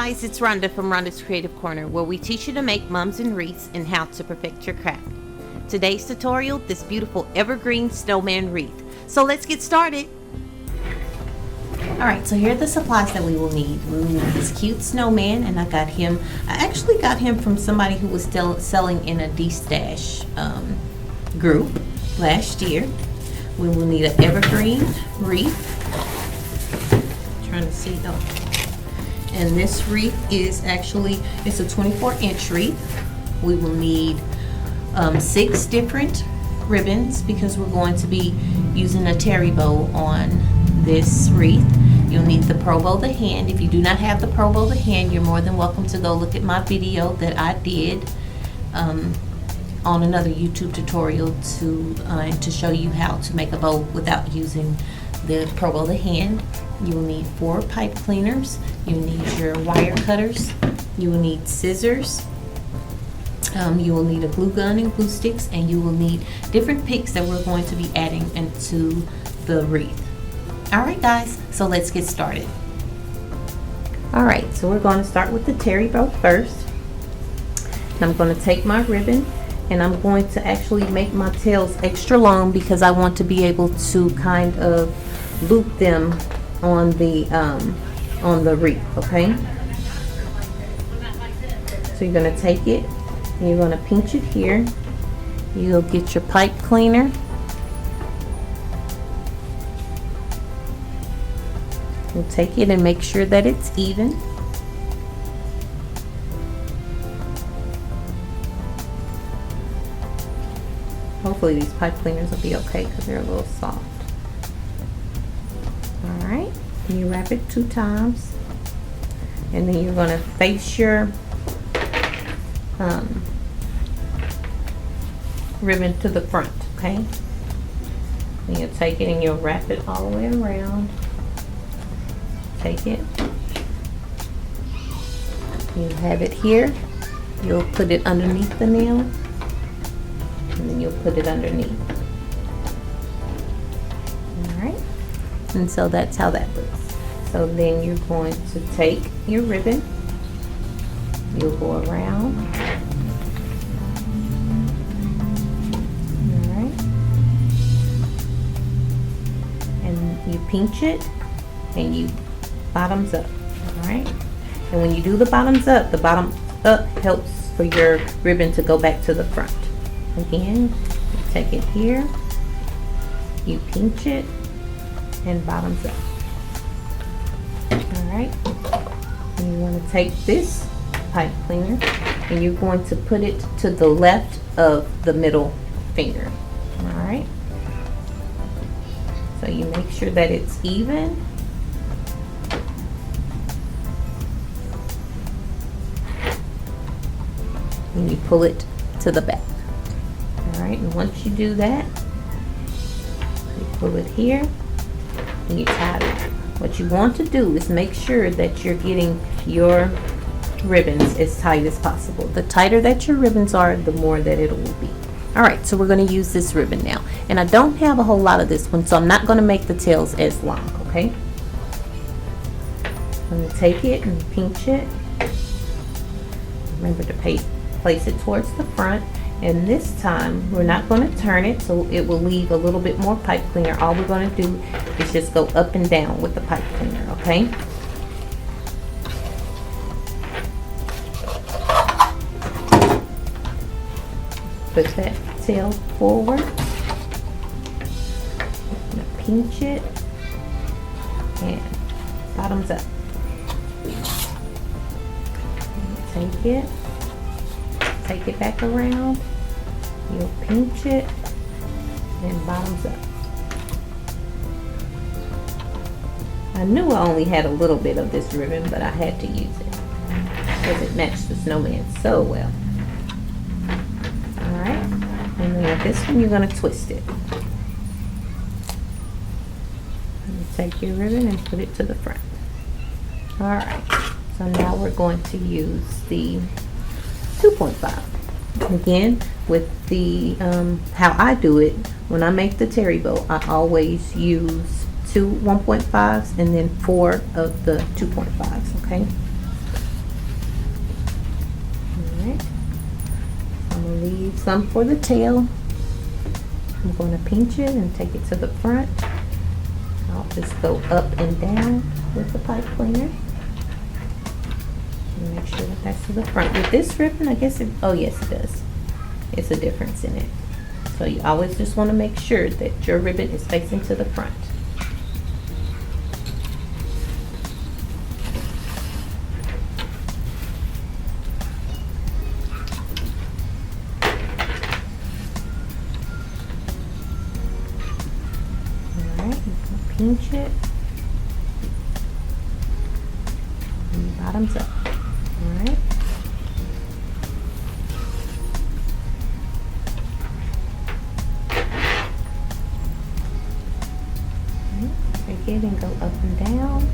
guys, it's Rhonda from Rhonda's Creative Corner, where we teach you to make mums and wreaths and how to perfect your craft. Today's tutorial, this beautiful evergreen snowman wreath. So let's get started. Alright, so here are the supplies that we will need. We will need this cute snowman, and I actually got him from somebody who was still selling in a D-Stash group last year. We will need an evergreen wreath. Trying to see though. And this wreath is actually, it's a 24-inch wreath. We will need 6 different ribbons because we're going to be using a terry bow on this wreath. You'll need the Pro Bow the hand. If you do not have the Pro Bow the hand, you're more than welcome to go look at my video that I did on another YouTube tutorial to show you how to make a bow without using the Pro Bow the hand. You will need 4 pipe cleaners. You will need your wire cutters. You will need scissors. You will need a glue gun and glue sticks, and you will need different picks that we're going to be adding into the wreath. Alright guys, so let's get started. Alright, so we're going to start with the terry bow first. And I'm going to take my ribbon and I'm going to actually make my tails extra long because I want to be able to kind of loop them on the wreath, okay? So you're going to take it and you're going to pinch it here. You'll get your pipe cleaner. You'll take it and make sure that it's even. Hopefully these pipe cleaners will be okay because they're a little soft. Alright, you wrap it 2 times and then you're going to face your ribbon to the front, okay? Then you'll take it and you'll wrap it all the way around. Take it. You have it here. You'll put it underneath the nail and then you'll put it underneath. Alright. And so that's how that looks. So then you're going to take your ribbon. You'll go around. Alright. And you pinch it and you bottoms up. Alright. And when you do the bottoms up, the bottom up helps for your ribbon to go back to the front. Again, you take it here, you pinch it, and bottoms up. Alright. And you want to take this pipe cleaner and you're going to put it to the left of the middle finger. Alright. So you make sure that it's even. And you pull it to the back. Alright, and once you do that, you pull it here and you tie it. What you want to do is make sure that you're getting your ribbons as tight as possible. The tighter that your ribbons are, the more that it will be. Alright, so we're going to use this ribbon now. And I don't have a whole lot of this one, so I'm not going to make the tails as long, okay? I'm going to take it and pinch it. Remember to place it towards the front. And this time we're not going to turn it, so it will leave a little bit more pipe cleaner. All we're going to do is just go up and down with the pipe cleaner, okay? Put that tail forward, pinch it, and bottoms up. Take it. Take it back around, you'll pinch it, and bottoms up. I knew I only had a little bit of this ribbon, but I had to use it because it matched the snowman so well. Alright, and then with this one, you're going to twist it. And take your ribbon and put it to the front. Alright, so now we're going to use the 2.5. Again, with the how I do it, when I make the terry bow, I always use 2 1.5s and then 4 of the 2.5s, okay? leave some for the tail. I'm going to pinch it and take it to the front. I'll just go up and down with the pipe cleaner. And make sure that that's to the front. With this ribbon, I guess oh yes it does. It's a difference in it. So you always just want to make sure that your ribbon is facing to the front. Alright, pinch it. And the bottom's up. Alright. Take it and go up and down.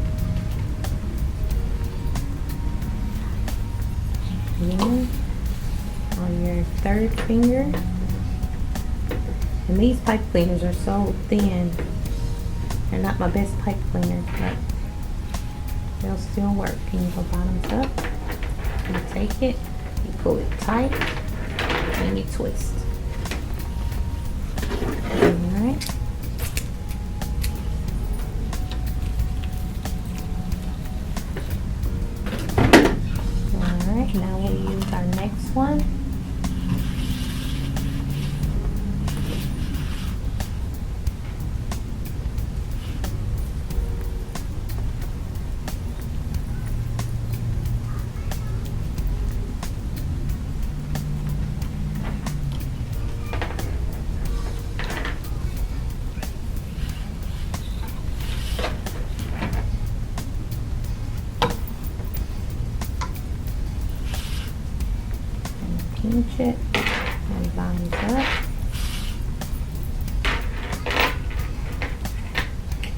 Again, on your third finger. And these pipe cleaners are so thin. They're not my best pipe cleaners, but they'll still work. And you go bottoms up. You take it, you pull it tight, and you twist. Alright. Alright, now we'll use our next one. Pinch it and lines up.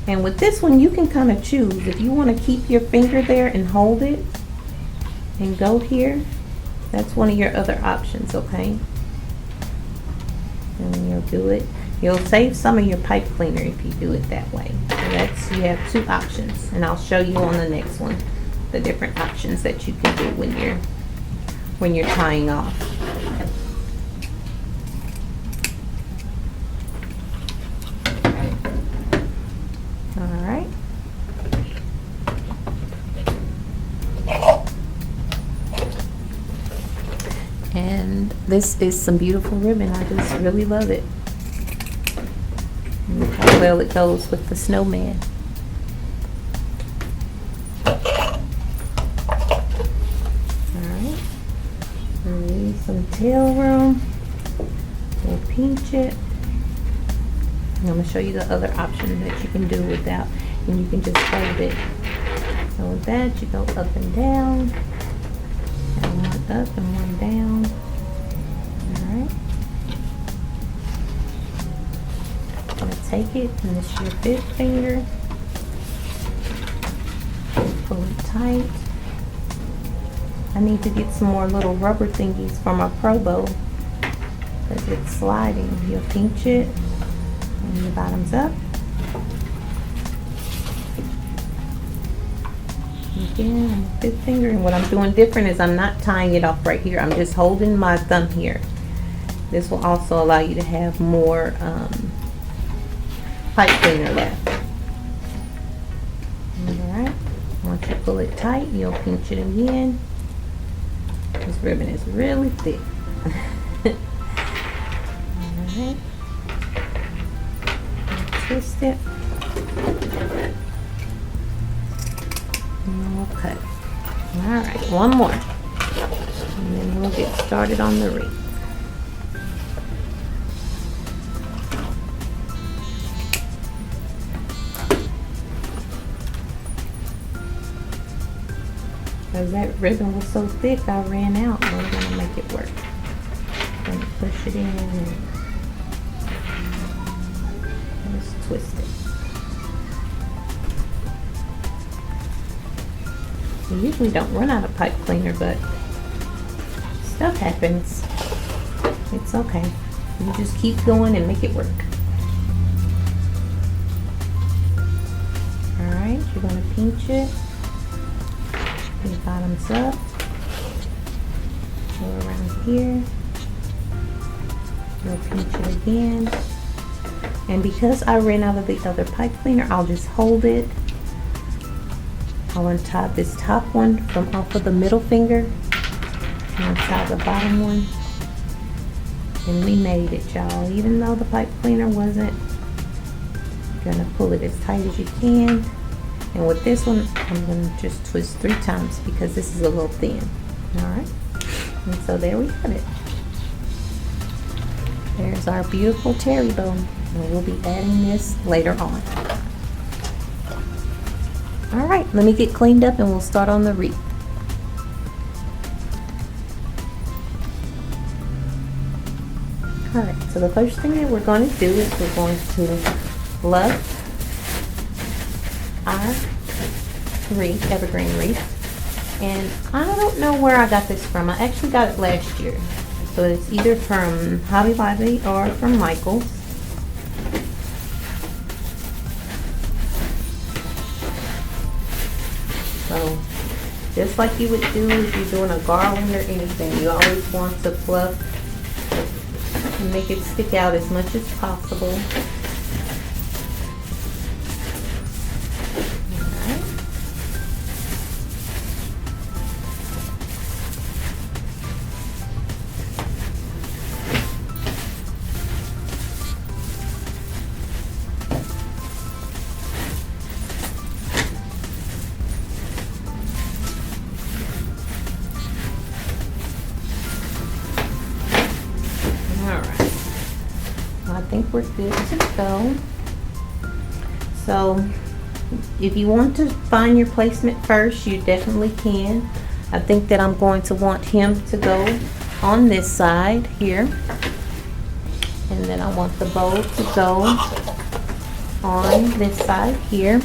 And with this one, you can kind of choose if you want to keep your finger there and hold it and go here. That's one of your other options, okay? And you'll do it. You'll save some of your pipe cleaner if you do it that way. So that's, you have two options, and I'll show you on the next one the different options that you can do when you're tying off. Alright. And this is some beautiful ribbon. I just really love it. And look how well it goes with the snowman. Some tail room. We'll pinch it. And I'm going to show you the other option that you can do without, and you can just hold it. So with that, you go up and down, and one up and one down. Alright. I'm going to take it, and this is your fifth finger. Pull it tight. I need to get some more little rubber thingies for my Pro Bow because it's sliding. You'll pinch it and the bottom's up. Again, on the fifth finger, and what I'm doing different is I'm not tying it off right here. I'm just holding my thumb here. This will also allow you to have more pipe cleaner left. Alright, once you pull it tight, you'll pinch it again. This ribbon is really thick. Alright. Twist it. And we'll cut. Alright, one more. And then we'll get started on the wreath. Because that ribbon was so thick, I ran out. But we're going to make it work. I'm going to push it in and just twist it. You usually don't run out of pipe cleaner, but stuff happens. It's okay. You just keep going and make it work. Alright, you're going to pinch it. The bottoms up, go around here, We'll pinch it again. And because I ran out of the other pipe cleaner, I'll just hold it. I'll untie this top one from off of the middle finger and untie the bottom one. And we made it, y'all. Even though the pipe cleaner wasn't, you're gonna pull it as tight as you can. And with this one, I'm gonna just twist 3 times because this is a little thin. All right. And so there we have it. There's our beautiful cherry bow. And we'll be adding this later on. All right, let me get cleaned up and we'll start on the wreath. All right, so the first thing that we're going to do is we're going to fluff our wreath, evergreen wreath. And I don't know where I got this from. I actually got it last year. So it's either from Hobby Lobby or from Michael's. So just like you would do if you're doing a garland or anything, you always want to fluff and make it stick out as much as possible. I think we're good to go. So if you want to find your placement first, you definitely can. I think that I'm going to want him to go on this side here, and then I want the bow to go on this side here.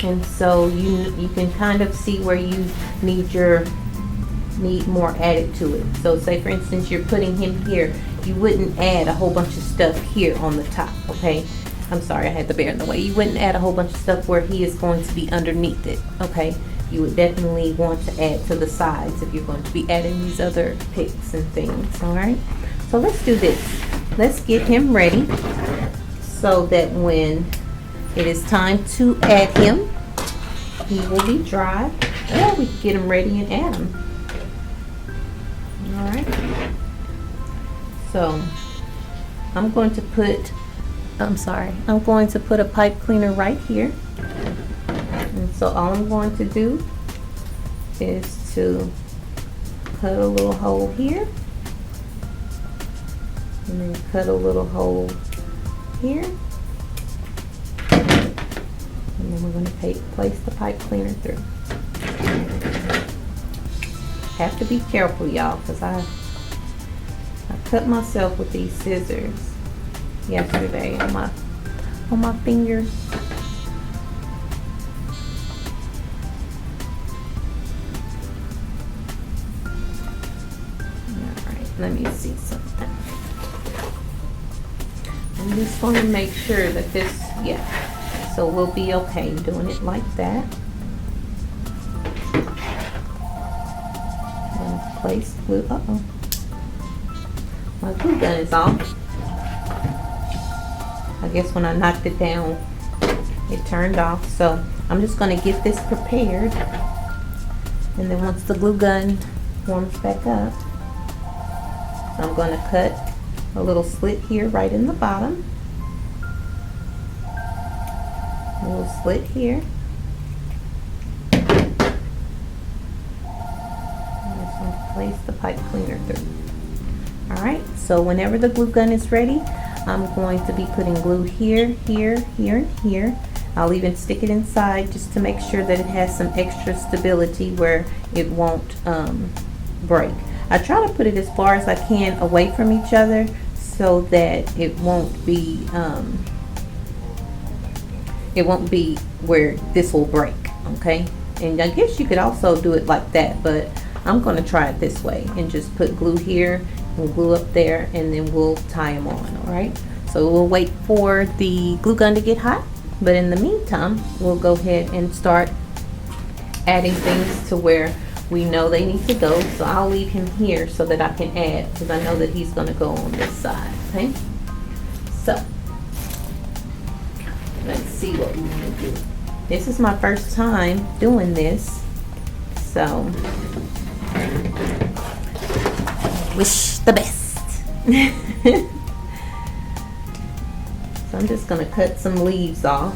And so you can kind of see where you need more added to it. So say for instance you're putting him here, you wouldn't add a whole bunch of stuff here on the top, okay? I'm sorry, I had the bear in the way. You wouldn't add a whole bunch of stuff where he is going to be underneath it, okay? You would definitely want to add to the sides if you're going to be adding these other picks and things, all right? So let's do this. Let's get him ready so that when it is time to add him, he will be dry, or we can get him ready and add him. All right, so I'm going to put a pipe cleaner right here. And so all I'm going to do is to cut a little hole here, and then cut a little hole here, and then we're going to place the pipe cleaner through. Have to be careful, y'all, because I cut myself with these scissors yesterday on my fingers. All right, let me see something. I'm just going to make sure that this, yeah, so we'll be okay doing it like that. Place glue. Uh-oh. My glue gun is off. I guess when I knocked it down, it turned off. So I'm just going to get this prepared. And then once the glue gun warms back up, I'm going to cut a little slit here right in the bottom. A little slit here. Place the pipe cleaner through. Alright, so whenever the glue gun is ready, I'm going to be putting glue here, here, here, and here. I'll even stick it inside just to make sure that it has some extra stability where it won't break. I try to put it as far as I can away from each other so that it won't be where this will break, okay? And I guess you could also do it like that, but I'm going to try it this way and just put glue here and glue up there, and then we'll tie them on. All right, so we'll wait for the glue gun to get hot, but in the meantime we'll go ahead and start adding things to where we know they need to go, so I'll leave him here so that I can add, because I know that he's going to go on this side. Okay, so let's see what we can do. This is my first time doing this, so wish the best. So I'm just going to cut some leaves off.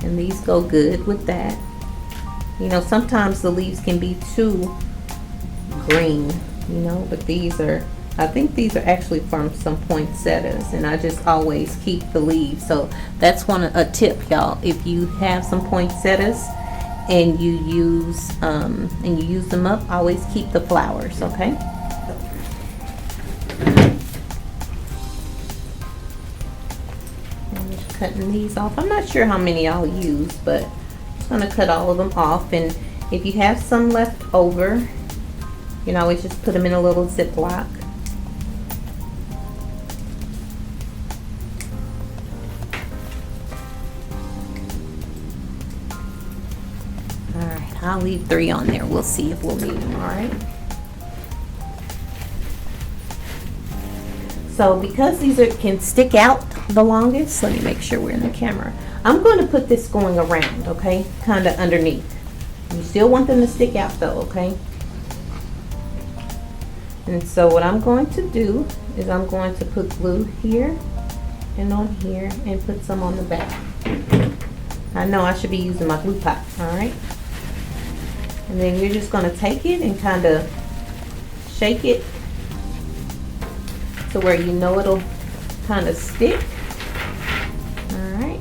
And these go good with that. You know, sometimes the leaves can be too green, you know, but these are, I think these are actually from some poinsettias, and I just always keep the leaves. So that's a tip, y'all. If you have some poinsettias and you use them up, always keep the flowers, okay? Cutting these off. I'm not sure how many I'll use, but I'm just going to cut all of them off. And if you have some left over, you can always just put them in a little Ziploc. Alright, I'll leave 3 on there. We'll see if we'll need them, alright? So because these can stick out the longest, let me make sure we're in the camera. I'm going to put this going around, okay? Kind of underneath. You still want them to stick out though, okay? And so what I'm going to do is I'm going to put glue here and on here and put some on the back. I know I should be using my glue pot, alright? And then you're just going to take it and kind of shake it to where you know it'll kind of stick. Alright.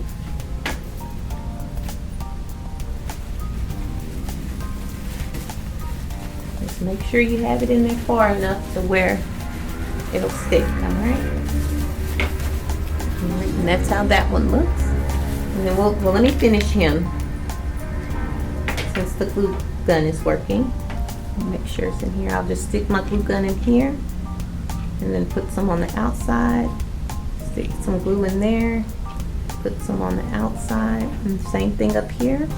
Just make sure you have it in there far enough to where it'll stick. Alright. And that's how that one looks. And then well, let me finish him. Since the glue gun is working. Make sure it's in here. I'll just stick my glue gun in here. And then put some on the outside, stick some glue in there, put some on the outside, and same thing up here.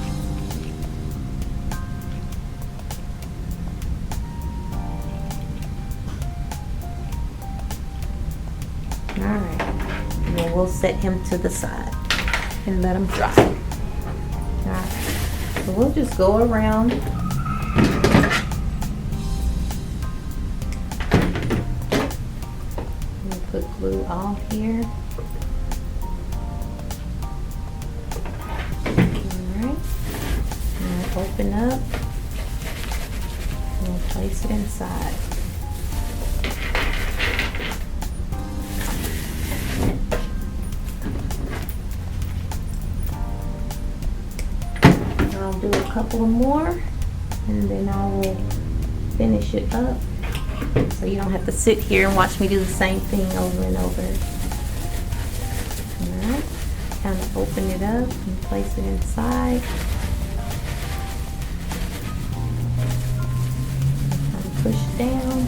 Alright, and then we'll set him to the side and let him dry. Alright, so we'll just go around. Put glue all here. Alright. And open up. And we'll place it inside. I'll do a couple more and then I will finish it up. So you don't have to sit here and watch me do the same thing over and over. Alright, kind of open it up and place it inside. Kind of push down.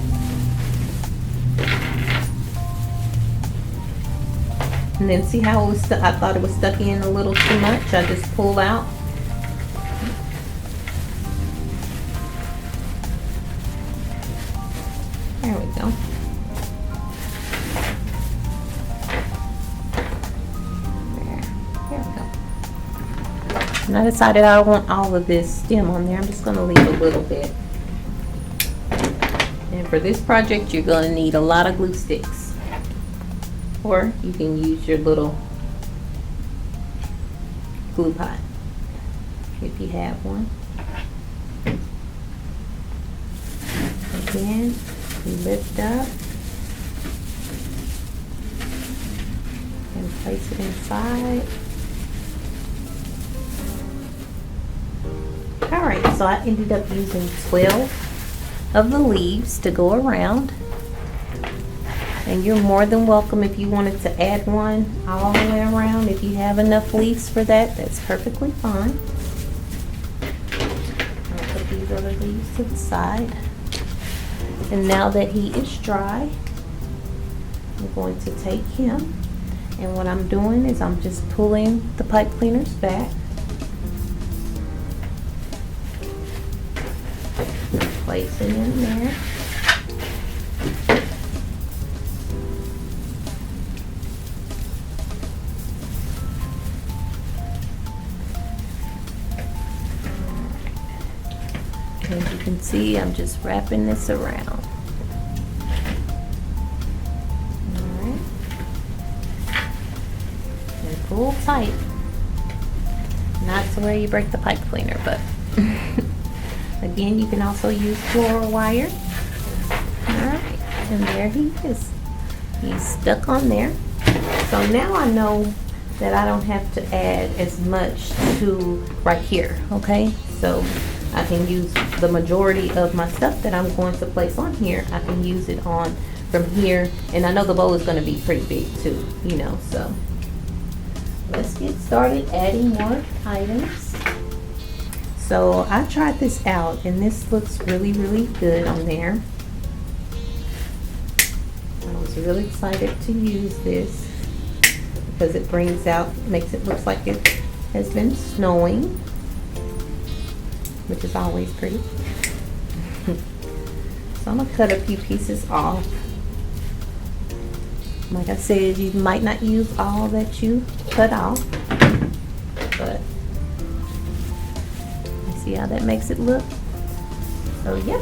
And then see how it was I thought it was stuck in a little too much. I just pull out. There we go. There we go. And I decided I don't want all of this stem on there. I'm just going to leave a little bit. And for this project, you're going to need a lot of glue sticks. Or you can use your little glue pot if you have one. Again, we lift up and place it inside. Alright, so I ended up using 12 of the leaves to go around. And you're more than welcome if you wanted to add one all the way around. If you have enough leaves for that, that's perfectly fine. I'll put these other leaves to the side. And now that he is dry, I'm going to take him. And what I'm doing is I'm just pulling the pipe cleaners back. place it in there. As you can see, I'm just wrapping this around. Alright. And pull tight. Not to where you break the pipe cleaner, but again, you can also use floral wire. Alright, and there he is. He's stuck on there. So now I know that I don't have to add as much to right here, okay? So I can use the majority of my stuff that I'm going to place on here. I can use it on from here, and I know the bowl is going to be pretty big too, you know, so let's get started adding more items. So I tried this out and this looks really, really good on there. I was really excited to use this because it brings out, makes it look like it has been snowing, which is always pretty. So I'm gonna cut a few pieces off. Like I said, you might not use all that you cut off, but you see how that makes it look? So yeah,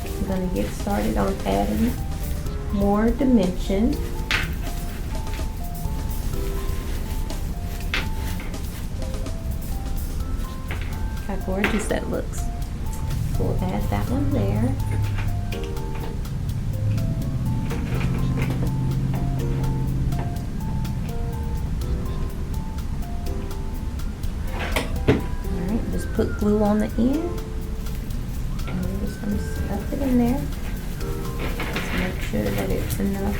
I'm gonna get started on adding more dimension. How gorgeous that looks. We'll add that one there. Alright, just put glue on the end. And we're just going to stuff it in there. Just make sure that it's enough.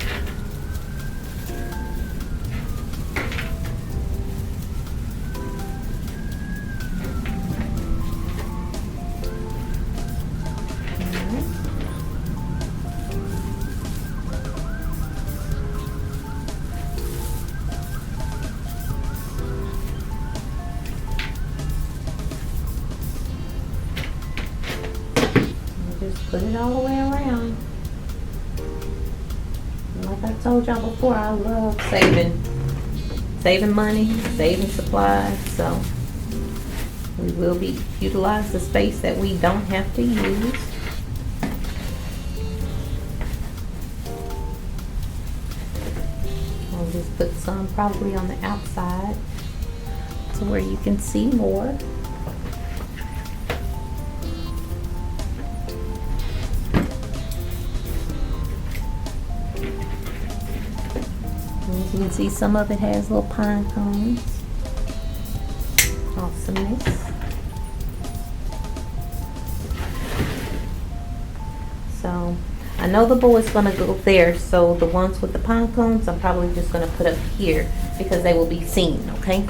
Just put it all the way around. And like I told y'all before, I love saving money, saving supplies. So we will be utilize the space that we don't have to use. I'll just put some probably on the outside to where you can see more. As you can see, some of it has little pine cones. Awesomeness. So I know the bowl is going to go there, so the ones with the pine cones I'm probably just going to put up here because they will be seen, okay?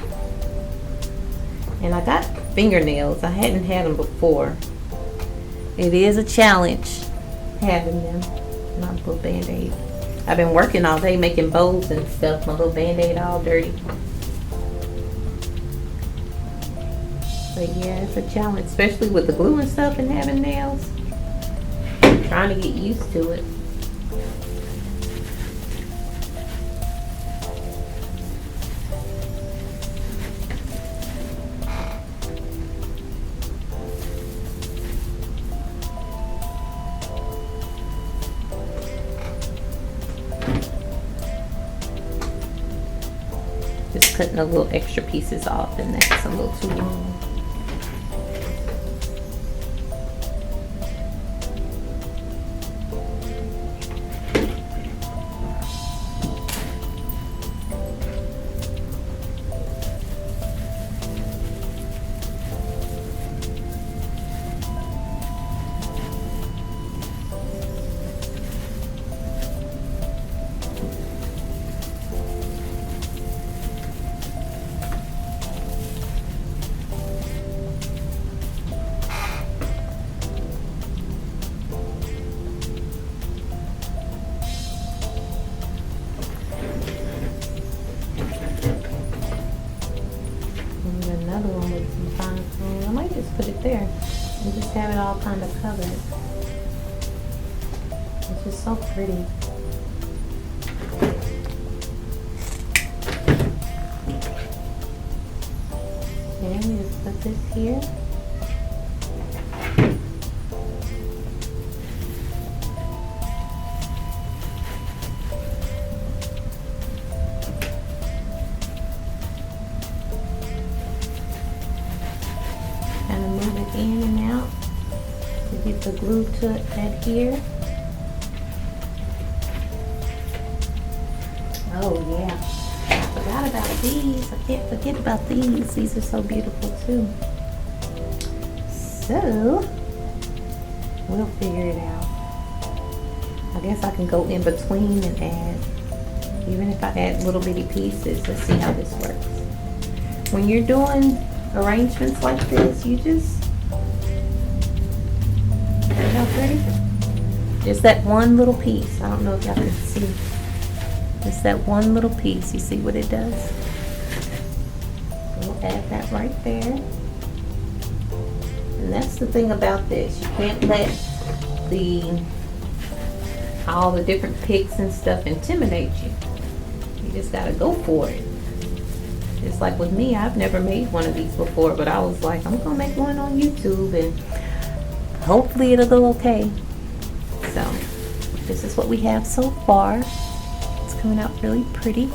And I got fingernails. I hadn't had them before. It is a challenge having them. Not a little band-aid. I've been working all day making bowls and stuff. My little band-aid all dirty. But yeah, it's a challenge, especially with the glue and stuff and having nails. I'm trying to get used to it. Just cutting the little extra pieces off, and that's a little too long. Another one with some fine cones. I might just put it there and just have it all kind of covered. It's just so pretty. And we just put this here. Kind of move it in and out to get the glue to adhere. Oh yeah, forgot about these. I can't forget about these. These are so beautiful too. So we'll figure it out. I guess I can go in between and add, even if I add little bitty pieces. Let's see how this works. When you're doing arrangements like this, you just, see how pretty? Just that one little piece. I don't know if y'all can see. Just that one little piece. You see what it does? We'll add that right there. And that's the thing about this. You can't let all the different picks and stuff intimidate you. You just gotta go for it. Just like with me, I've never made one of these before, but I was like, I'm gonna make one on YouTube and hopefully it'll go okay. So this is what we have so far. It's coming out really pretty.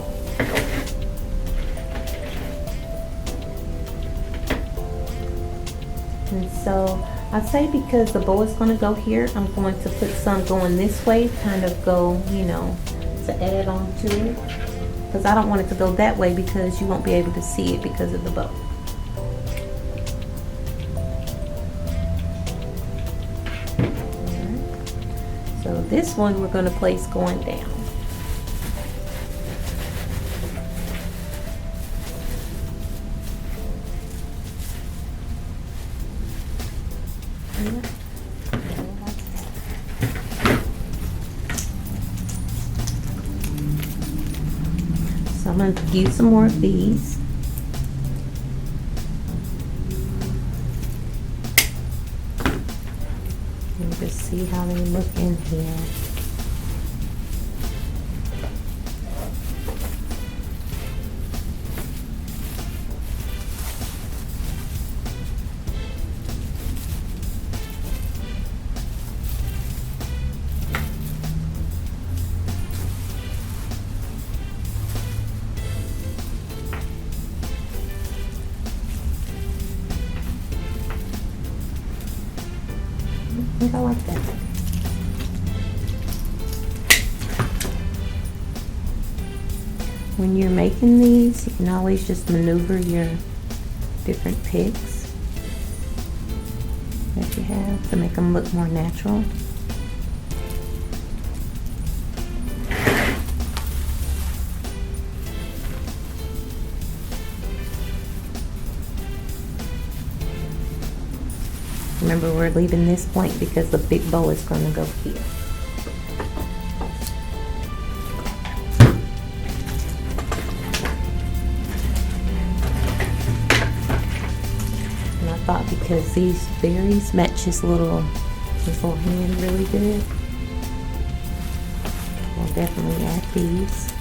And so I'd say because the bow is going to go here, I'm going to put some going this way, kind of go, you know, to add on to it. Because I don't want it to go that way because you won't be able to see it because of the bow. Alright. So this one we're going to place going down. So I'm going to use some more of these. And just see how they look in here. I think I like that. When you're making these, you can always just maneuver your different picks that you have to make them look more natural. Remember, we're leaving this point because the big bow is going to go here. And I thought because these berries match his little hand really good, I'll definitely add these.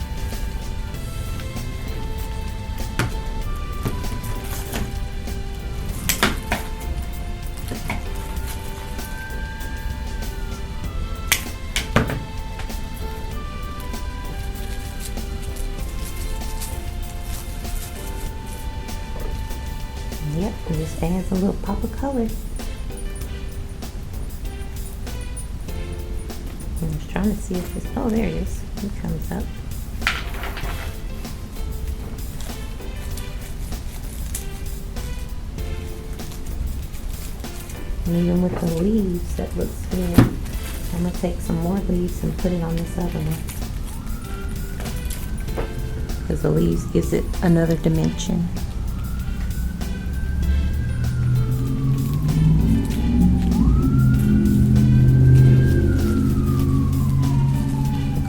Yep, and just adds a little pop of color. I'm just trying to see if this, oh there it is, it comes up. And even with the leaves, that looks good. I'm gonna take some more leaves and put it on this other one. Because the leaves gives it another dimension.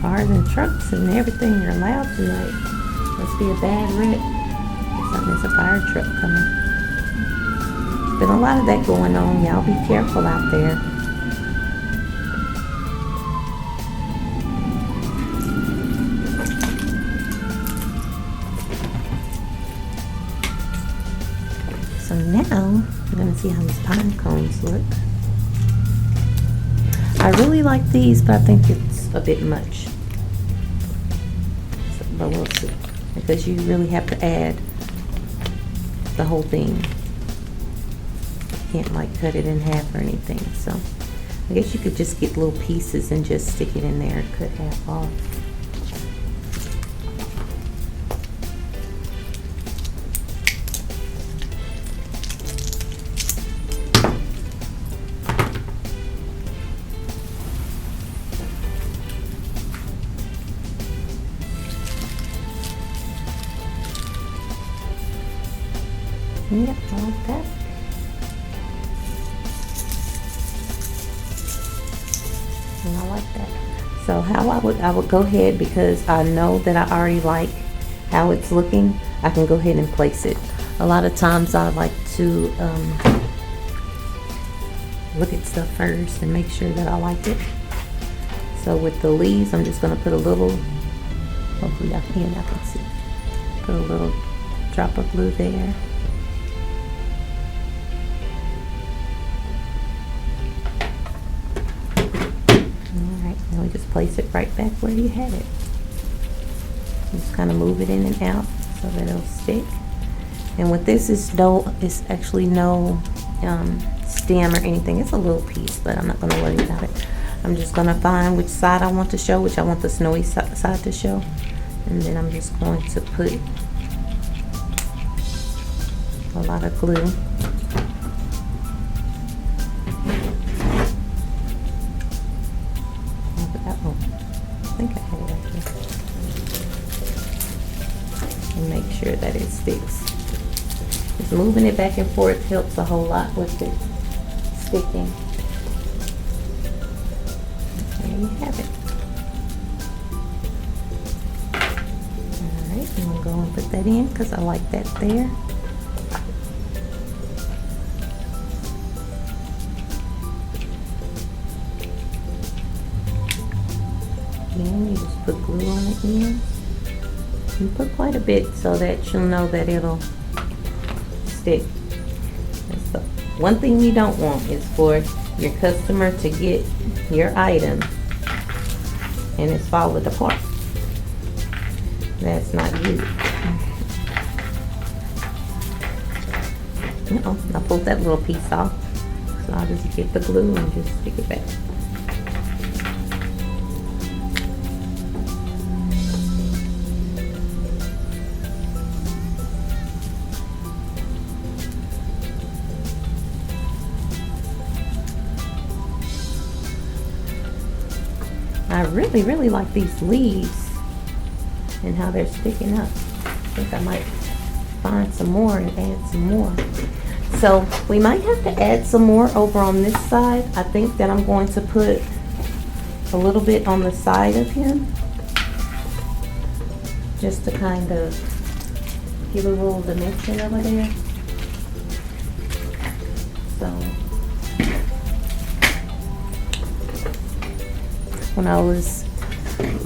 Cars and trucks and everything are loud tonight. Must be a bad wreck. There's a fire truck coming. There's been a lot of that going on. Y'all be careful out there. So now we're gonna see how these pine cones look. I really like these, but I think it's a bit much. So, but we'll see, because you really have to add the whole thing. You can't like cut it in half or anything. So I guess you could just get little pieces and just stick it in there and cut half off. Yep, I like that. And I like that. So how I would go ahead, because I know that I already like how it's looking, I can go ahead and place it. A lot of times I like to look at stuff first and make sure that I like it. So with the leaves, I'm just gonna put a little, hopefully y'all can see, put a little drop of glue there. Just place it right back where you had it. Just kind of move it in and out so that it'll stick. And with this is actually no stem or anything. It's a little piece, but I'm not going to worry about it. I'm just going to find which side I want to show, which I want the snowy side to show, and then I'm just going to put a lot of glue. I think I had it right here. And make sure that it sticks. Just moving it back and forth helps a whole lot with it sticking. There you have it. Alright, I'm going to go and put that in because I like that there. Then you just put glue on the ends. You put quite a bit so that you'll know that it'll stick. That's the one thing you don't want, is for your customer to get your item and it's falling apart. That's not you. I pulled that little piece off, so I'll just get the glue and just stick it back. I really like these leaves and how they're sticking up. I think I might find some more and add some more. So we might have to add some more over on this side. I think that I'm going to put a little bit on the side of him, just to kind of give a little dimension over there. So when I was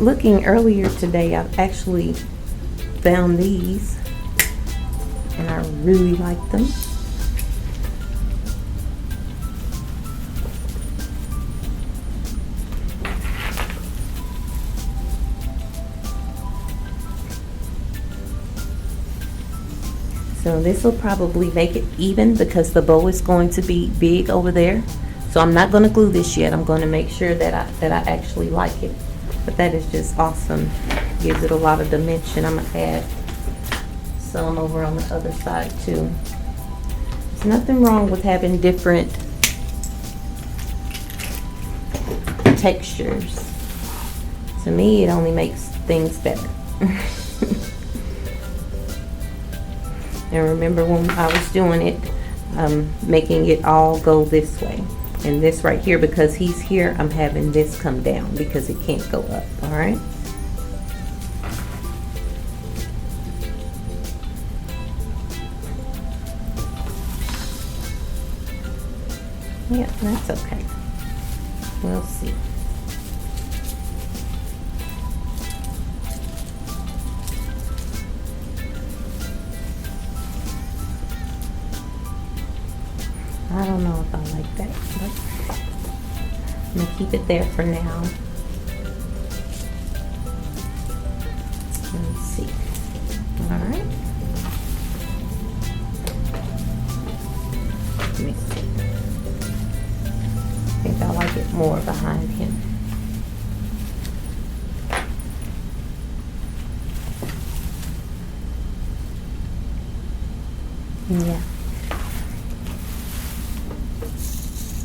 looking earlier today, I actually found these and I really like them. So this will probably make it even because the bow is going to be big over there. So I'm not going to glue this yet. I'm going to make sure that I actually like it. But that is just awesome. Gives it a lot of dimension. I'm going to add some over on the other side too. There's nothing wrong with having different textures. To me, it only makes things better. And remember when I was doing it, making it all go this way. And this right here, because he's here, I'm having this come down because it can't go up, all right? Yeah, that's okay. We'll see. I don't know if I like that, but I'm gonna keep it there for now. Let me see. All right. Let me see. I think I like it more behind him. Yeah.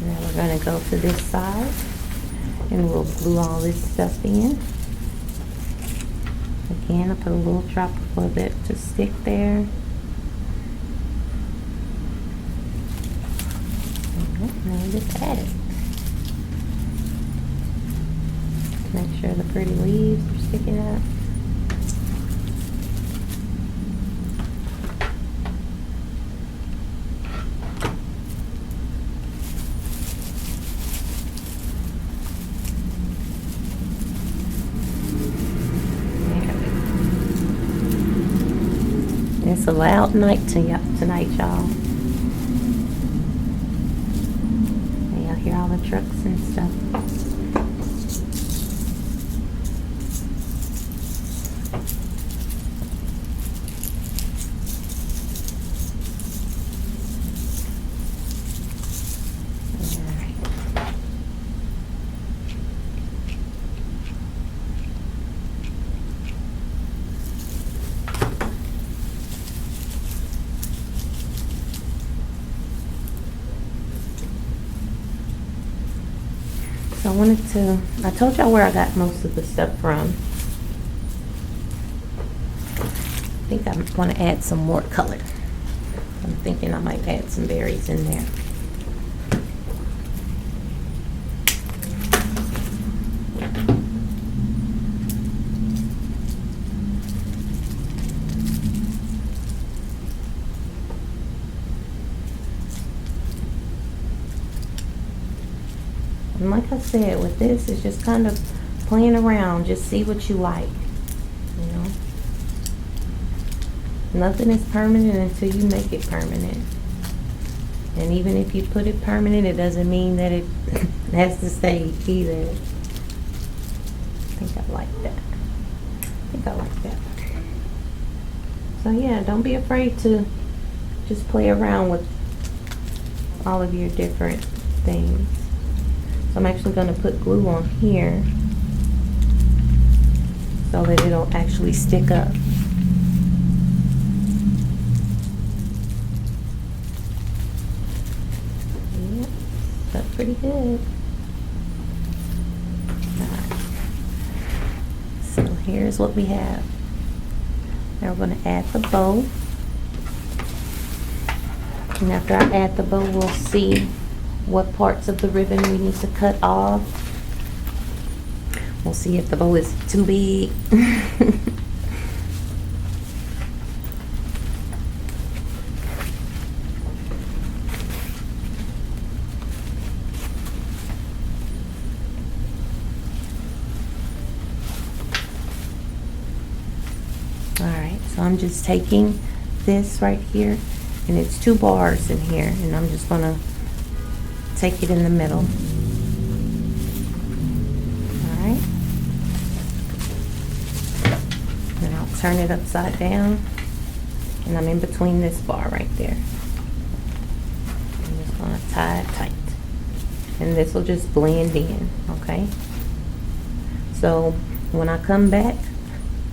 Now we're going to go to this side and we'll glue all this stuff in. Again, I put a little drop of it to stick there. Now we just add it. Make sure the pretty leaves are sticking up. It's a loud night tonight, y'all. Y'all hear all the trucks and stuff. So I told y'all where I got most of the stuff from. I think I want to add some more color. I'm thinking I might add some berries in there. And like I said, with this, it's just kind of playing around. Just see what you like, you know. Nothing is permanent until you make it permanent. And even if you put it permanent, it doesn't mean that it has to stay either. I think I like that. I think I like that. So yeah, don't be afraid to just play around with all of your different things. So I'm actually going to put glue on here so that it'll actually stick up. Yep, that's pretty good. Alright. So here's what we have. Now we're going to add the bow. And after I add the bow, we'll see what parts of the ribbon we need to cut off. We'll see if the bow is too big. Alright, so I'm just taking this right here, and it's 2 bars in here, and I'm just gonna take it in the middle. Alright. And I'll turn it upside down. And I'm in between this bar right there. I'm just going to tie it tight. And this will just blend in, okay? So when I come back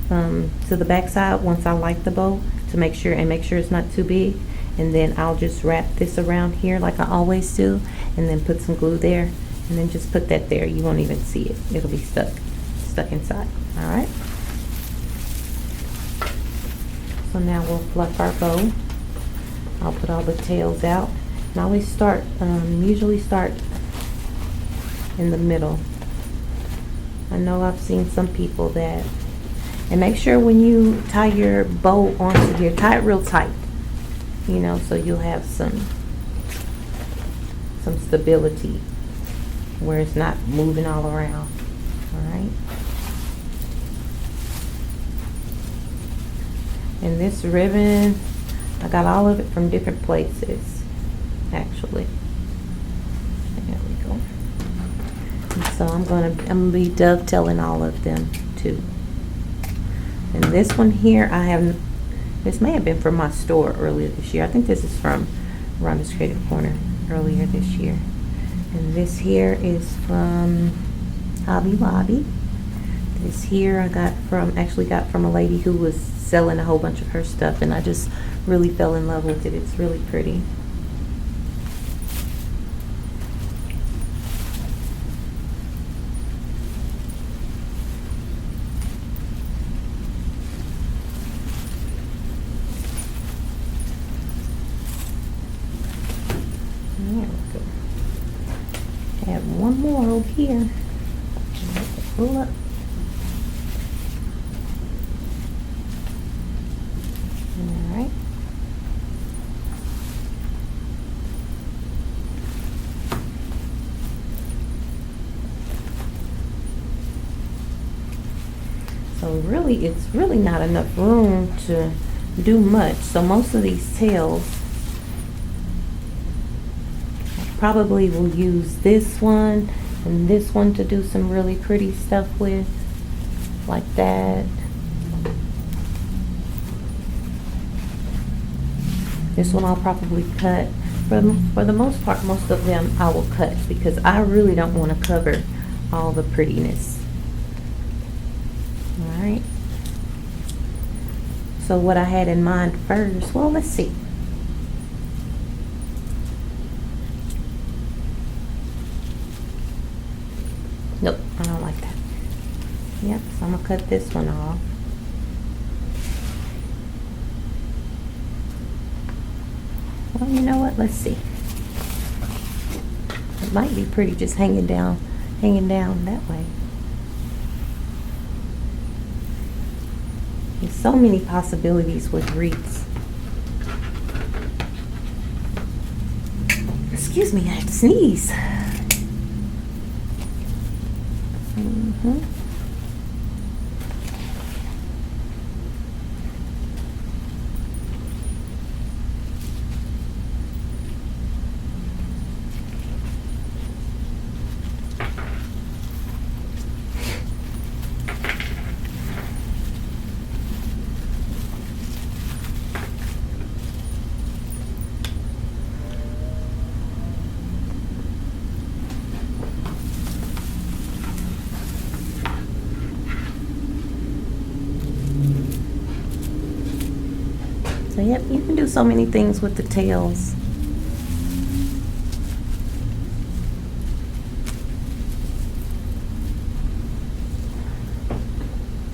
to the back side, once I light the bow, to make sure it's not too big, and then I'll just wrap this around here like I always do, and then put some glue there, and then just put that there. You won't even see it. It'll be stuck inside. All right. So now we'll fluff our bow. I'll put all the tails out, and I always start, usually start in the middle. I know I've seen some people that, and make sure when you tie your bow onto here, tie it real tight. You know, so you'll have some stability where it's not moving all around. All right. And this ribbon, I got all of it from different places, actually. So I'm gonna be dovetailing all of them too. And this one here, this may have been from my store earlier this year. I think this is from Rhonda's Creative Corner earlier this year. And this here is from Hobby Lobby. This here I actually got from a lady who was selling a whole bunch of her stuff, and I just really fell in love with it. It's really pretty. There we go. I have one more over here. Pull up. Alright. So really, it's really not enough room to do much. So most of these tails, I probably will use this one and this one to do some really pretty stuff with, like that. This one I'll probably cut. For the most part, most of them I will cut because I really don't want to cover all the prettiness. Alright. So what I had in mind first, well, let's see. Nope, I don't like that. Yep, so I'm going to cut this one off. Well, you know what? Let's see. It might be pretty just hanging down that way. There's so many possibilities with wreaths. Excuse me, I have to sneeze. So yep, you can do so many things with the tails.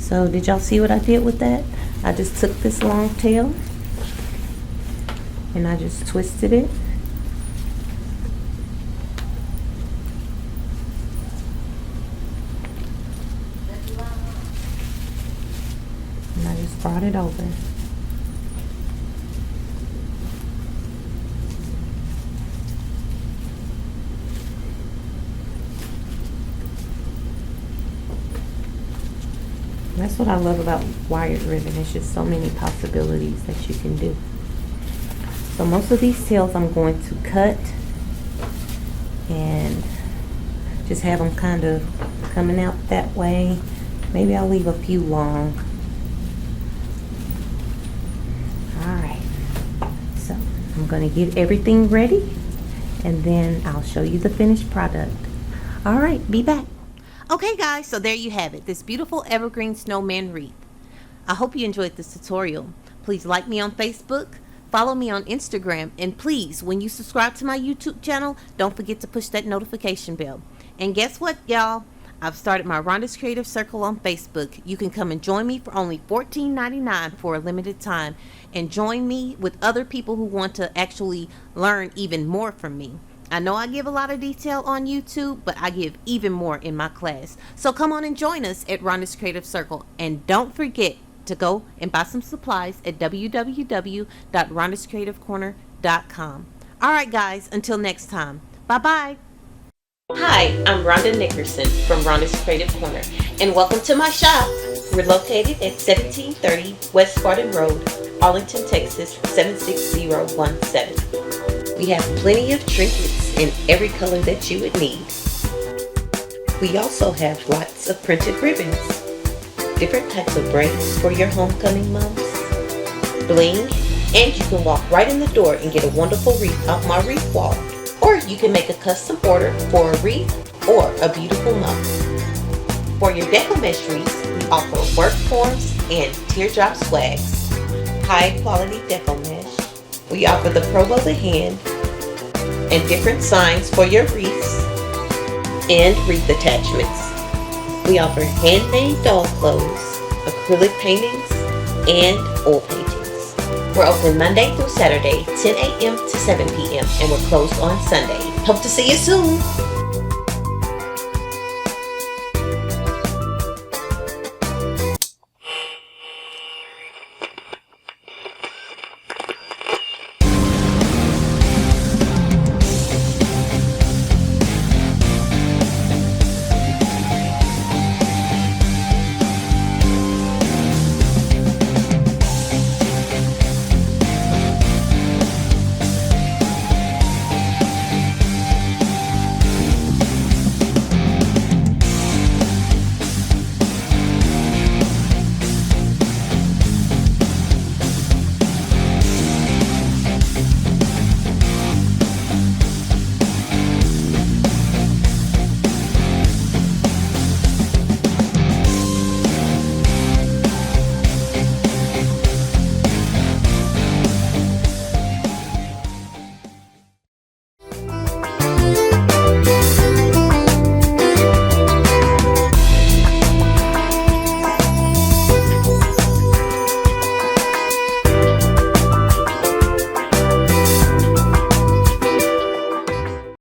So did y'all see what I did with that? I just took this long tail and I just twisted it. And I just brought it over. That's what I love about wired ribbon. It's just so many possibilities that you can do. So most of these tails I'm going to cut and just have them kind of coming out that way. Maybe I'll leave a few long. Alright, so I'm going to get everything ready and then I'll show you the finished product. Alright, be back. Okay guys, so there you have it, this beautiful evergreen snowman wreath. I hope you enjoyed this tutorial. Please like me on Facebook, follow me on Instagram, and please, when you subscribe to my YouTube channel, don't forget to push that notification bell. And guess what, y'all? I've started my Rhonda's Creative Circle on Facebook. You can come and join me for only $14.99 for a limited time, and join me with other people who want to actually learn even more from me. I know I give a lot of detail on YouTube, but I give even more in my class. So come on and join us at Rhonda's Creative Circle. And don't forget to go and buy some supplies at www.rhondascreativecorner.com. Alright guys, until next time. Bye-bye. Hi, I'm Rhonda Nickerson from Rhonda's Creative Corner, and welcome to my shop. We're located at 1730 West Spartan Road, Arlington, Texas, 76017. We have plenty of trinkets in every color that you would need. We also have lots of printed ribbons, different types of braids for your homecoming moms, bling, and you can walk right in the door and get a wonderful wreath off my wreath wall. Or you can make a custom order for a wreath or a beautiful mug. For your deco mesh wreaths, we offer work forms and teardrop swags, high quality deco mesh. We offer the Pro Bow the hand and different signs for your wreaths and wreath attachments. We offer handmade doll clothes, acrylic paintings, and oil paintings. We're open Monday through Saturday, 10 a.m. to 7 p.m. and we're closed on Sunday. Hope to see you soon.